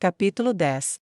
Capítulo 10.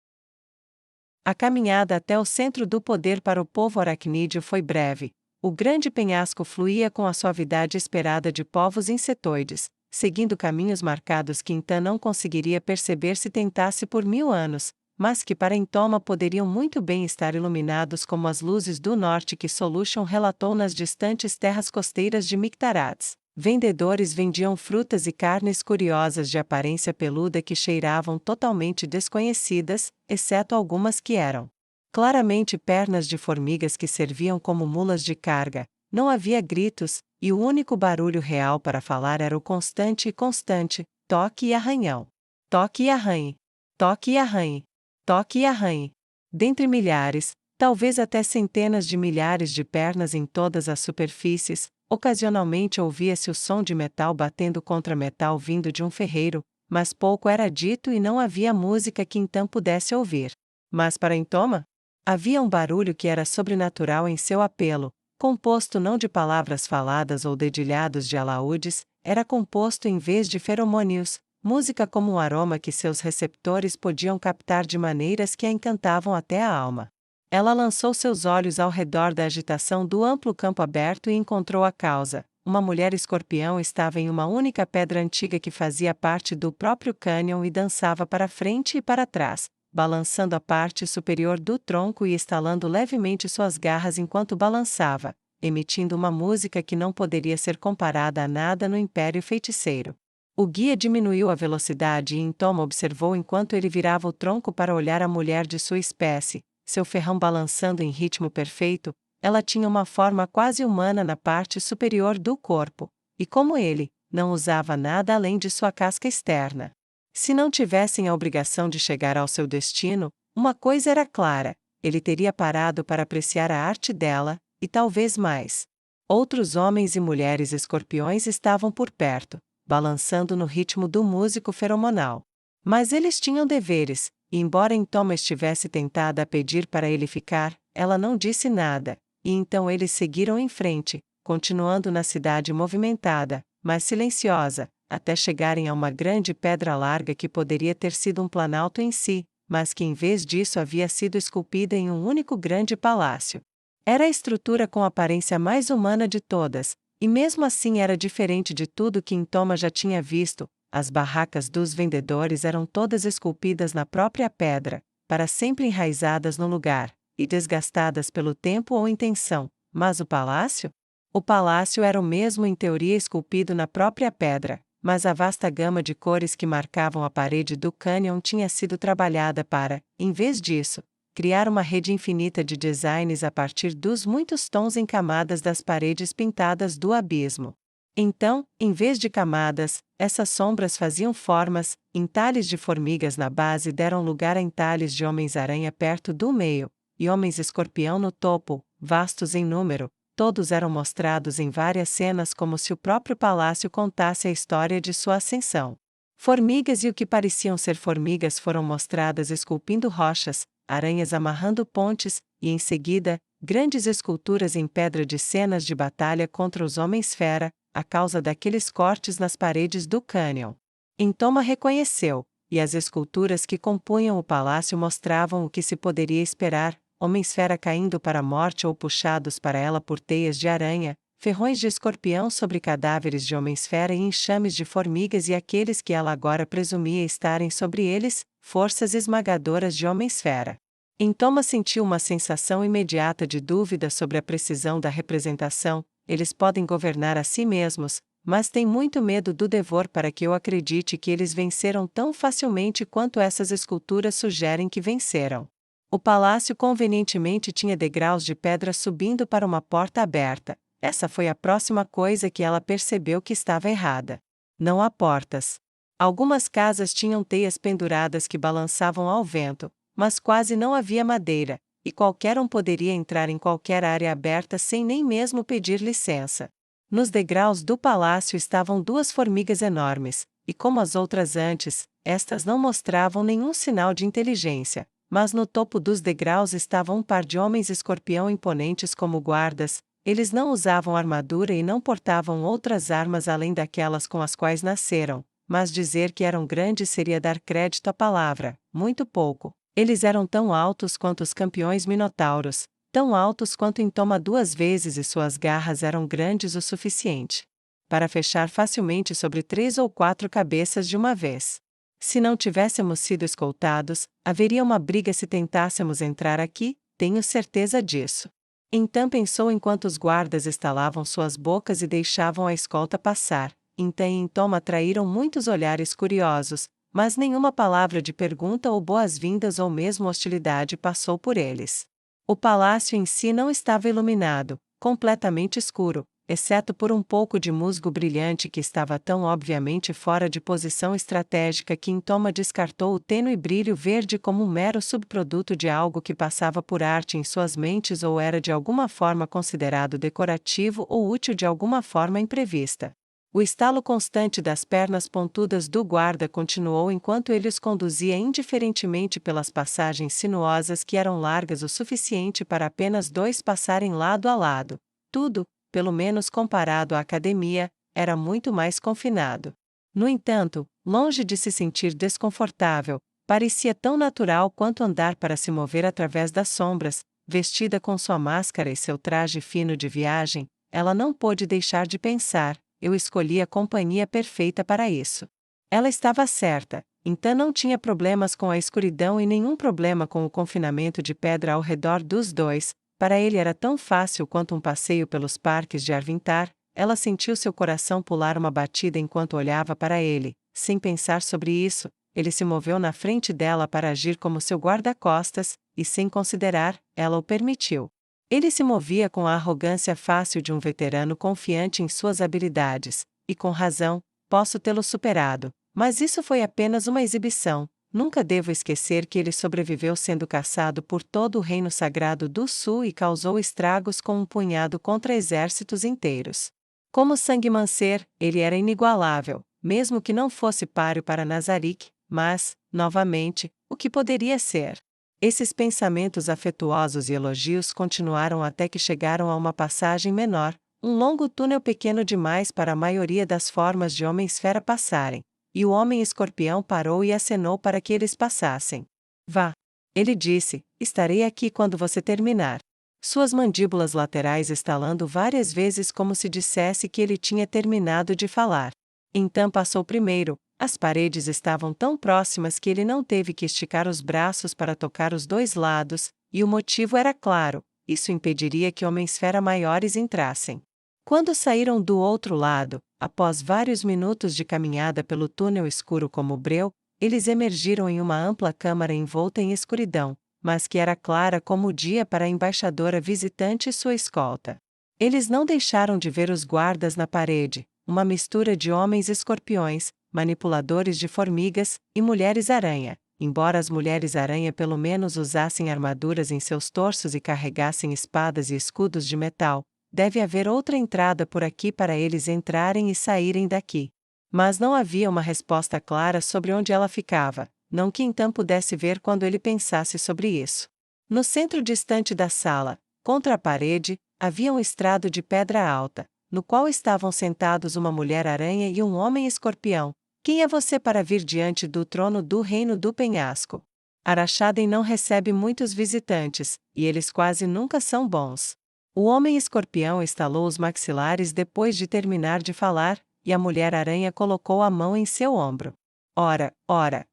A caminhada até o centro do poder para o povo aracnídeo foi breve. O grande penhasco fluía com a suavidade esperada de povos insetoides, seguindo caminhos marcados que Intã não conseguiria perceber se tentasse por 1000 anos, mas que para Intoma poderiam muito bem estar iluminados como as luzes do norte que Solution relatou nas distantes terras costeiras de Mictarats. Vendedores vendiam frutas e carnes curiosas de aparência peluda que cheiravam totalmente desconhecidas, exceto algumas que eram claramente pernas de formigas que serviam como mulas de carga. Não havia gritos, e o único barulho real para falar era o constante e constante toque e arranhão. Toque e arranhe. Toque e arranhe. Toque e arranhe. Dentre milhares, talvez até centenas de milhares de pernas em todas as superfícies, ocasionalmente ouvia-se o som de metal batendo contra metal vindo de um ferreiro, mas pouco era dito e não havia música que Intã pudesse ouvir. Mas para Intoma, havia um barulho que era sobrenatural em seu apelo, composto não de palavras faladas ou dedilhados de alaúdes, era composto em vez de feromônios, música como um aroma que seus receptores podiam captar de maneiras que a encantavam até a alma. Ela lançou seus olhos ao redor da agitação do amplo campo aberto e encontrou a causa. Uma mulher escorpião estava em uma única pedra antiga que fazia parte do próprio cânion e dançava para frente e para trás, balançando a parte superior do tronco e estalando levemente suas garras enquanto balançava, emitindo uma música que não poderia ser comparada a nada no Império Feiticeiro. O guia diminuiu a velocidade e Intoma observou enquanto ele virava o tronco para olhar a mulher de sua espécie. Seu ferrão balançando em ritmo perfeito, ela tinha uma forma quase humana na parte superior do corpo, e como ele, não usava nada além de sua casca externa. Se não tivessem a obrigação de chegar ao seu destino, uma coisa era clara: ele teria parado para apreciar a arte dela, e talvez mais. Outros homens e mulheres escorpiões estavam por perto, balançando no ritmo do músico feromonal. Mas eles tinham deveres, e embora Intoma estivesse tentada a pedir para ele ficar, ela não disse nada, e então eles seguiram em frente, continuando na cidade movimentada, mas silenciosa, até chegarem a uma grande pedra larga que poderia ter sido um planalto em si, mas que em vez disso havia sido esculpida em um único grande palácio. Era a estrutura com aparência mais humana de todas, e mesmo assim era diferente de tudo que Intoma já tinha visto. As barracas dos vendedores eram todas esculpidas na própria pedra, para sempre enraizadas no lugar, e desgastadas pelo tempo ou intenção. Mas o palácio? O palácio era o mesmo em teoria esculpido na própria pedra, mas a vasta gama de cores que marcavam a parede do cânion tinha sido trabalhada para, em vez disso, criar uma rede infinita de designs a partir dos muitos tons em camadas das paredes pintadas do abismo. Então, em vez de camadas, essas sombras faziam formas, entalhes de formigas na base deram lugar a entalhes de homens-aranha perto do meio, e homens-escorpião no topo, vastos em número, todos eram mostrados em várias cenas como se o próprio palácio contasse a história de sua ascensão. Formigas e o que pareciam ser formigas foram mostradas esculpindo rochas, aranhas amarrando pontes, e em seguida, grandes esculturas em pedra de cenas de batalha contra os homens-fera, a causa daqueles cortes nas paredes do cânion. Intoma reconheceu, e as esculturas que compunham o palácio mostravam o que se poderia esperar: homens-fera caindo para a morte ou puxados para ela por teias de aranha, ferrões de escorpião sobre cadáveres de homens-fera e enxames de formigas e aqueles que ela agora presumia estarem sobre eles, forças esmagadoras de homens-fera. Intoma sentiu uma sensação imediata de dúvida sobre a precisão da representação. Eles podem governar a si mesmos, mas têm muito medo do devor para que eu acredite que eles venceram tão facilmente quanto essas esculturas sugerem que venceram. O palácio convenientemente tinha degraus de pedra subindo para uma porta aberta. Essa foi a próxima coisa que ela percebeu que estava errada. Não há portas. Algumas casas tinham teias penduradas que balançavam ao vento, mas quase não havia madeira, e qualquer um poderia entrar em qualquer área aberta sem nem mesmo pedir licença. Nos degraus do palácio estavam 2 formigas enormes, e como as outras antes, estas não mostravam nenhum sinal de inteligência, mas no topo dos degraus estava um par de homens-escorpião imponentes como guardas. Eles não usavam armadura e não portavam outras armas além daquelas com as quais nasceram, mas dizer que eram grandes seria dar crédito à palavra, muito pouco. Eles eram tão altos quanto os campeões minotauros, tão altos quanto Intoma 2 vezes, e suas garras eram grandes o suficiente para fechar facilmente sobre 3 ou 4 cabeças de uma vez. Se não tivéssemos sido escoltados, haveria uma briga se tentássemos entrar aqui, tenho certeza disso. Então pensou enquanto os guardas estalavam suas bocas e deixavam a escolta passar. Então e Intoma atraíram muitos olhares curiosos, mas nenhuma palavra de pergunta ou boas-vindas ou mesmo hostilidade passou por eles. O palácio em si não estava iluminado, completamente escuro, exceto por um pouco de musgo brilhante que estava tão obviamente fora de posição estratégica que Intoma descartou o tênue brilho verde como um mero subproduto de algo que passava por arte em suas mentes ou era de alguma forma considerado decorativo ou útil de alguma forma imprevista. O estalo constante das pernas pontudas do guarda continuou enquanto ele os conduzia indiferentemente pelas passagens sinuosas que eram largas o suficiente para apenas 2 passarem lado a lado. Tudo, pelo menos comparado à academia, era muito mais confinado. No entanto, longe de se sentir desconfortável, parecia tão natural quanto andar para se mover através das sombras, vestida com sua máscara e seu traje fino de viagem, ela não pôde deixar de pensar: eu escolhi a companhia perfeita para isso. Ela estava certa, então não tinha problemas com a escuridão e nenhum problema com o confinamento de pedra ao redor dos dois. Para ele era tão fácil quanto um passeio pelos parques de Arvintar. Ela sentiu seu coração pular uma batida enquanto olhava para ele. Sem pensar sobre isso, ele se moveu na frente dela para agir como seu guarda-costas, e sem considerar, ela o permitiu. Ele se movia com a arrogância fácil de um veterano confiante em suas habilidades, e com razão, posso tê-lo superado, mas isso foi apenas uma exibição. Nunca devo esquecer que ele sobreviveu sendo caçado por todo o Reino Sagrado do Sul e causou estragos com um punhado contra exércitos inteiros. Como Sangmancer, ele era inigualável, mesmo que não fosse páreo para Nazarick, mas, novamente, o que poderia ser? Esses pensamentos afetuosos e elogios continuaram até que chegaram a uma passagem menor, um longo túnel pequeno demais para a maioria das formas de homem-esfera passarem. E o homem-escorpião parou e acenou para que eles passassem. Vá. Ele disse: estarei aqui quando você terminar. Suas mandíbulas laterais estalando várias vezes como se dissesse que ele tinha terminado de falar. Então passou primeiro. As paredes estavam tão próximas que ele não teve que esticar os braços para tocar os 2 lados, e o motivo era claro: isso impediria que homens-fera maiores entrassem. Quando saíram do outro lado, após vários minutos de caminhada pelo túnel escuro como breu, eles emergiram em uma ampla câmara envolta em escuridão, mas que era clara como o dia para a embaixadora visitante e sua escolta. Eles não deixaram de ver os guardas na parede, uma mistura de homens-escorpiões, manipuladores de formigas e mulheres-aranha. Embora as mulheres-aranha pelo menos usassem armaduras em seus torsos e carregassem espadas e escudos de metal, deve haver outra entrada por aqui para eles entrarem e saírem daqui. Mas não havia uma resposta clara sobre onde ela ficava, não que então pudesse ver quando ele pensasse sobre isso. No centro distante da sala, contra a parede, havia um estrado de pedra alta, no qual estavam sentados uma mulher-aranha e um homem-escorpião. Quem é você para vir diante do trono do reino do penhasco? Araxaden não recebe muitos visitantes, e eles quase nunca são bons. O homem-escorpião estalou os maxilares depois de terminar de falar, e a mulher-aranha colocou a mão em seu ombro. Ora,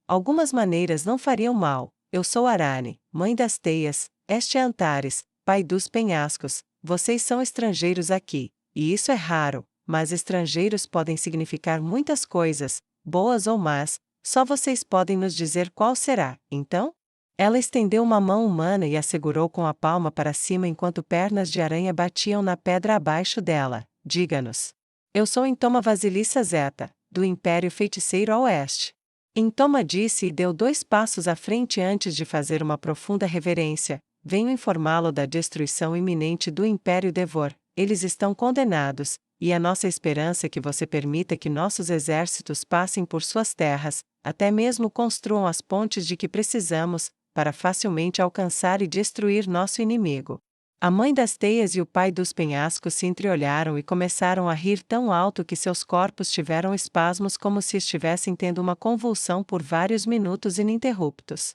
algumas maneiras não fariam mal. Eu sou Arane, mãe das teias, este é Antares, pai dos penhascos. Vocês são estrangeiros aqui, e isso é raro, mas estrangeiros podem significar muitas coisas, boas ou más, só vocês podem nos dizer qual será, então? Ela estendeu uma mão humana e a segurou com a palma para cima enquanto pernas de aranha batiam na pedra abaixo dela. Diga-nos. Eu sou Intoma Vasilissa Zeta, do Império Feiticeiro a Oeste. Intoma disse e deu 2 passos à frente antes de fazer uma profunda reverência. Venho informá-lo da destruição iminente do Império Devor. Eles estão condenados, e a nossa esperança é que você permita que nossos exércitos passem por suas terras, até mesmo construam as pontes de que precisamos, para facilmente alcançar e destruir nosso inimigo. A mãe das teias e o pai dos penhascos se entreolharam e começaram a rir tão alto que seus corpos tiveram espasmos como se estivessem tendo uma convulsão por vários minutos ininterruptos.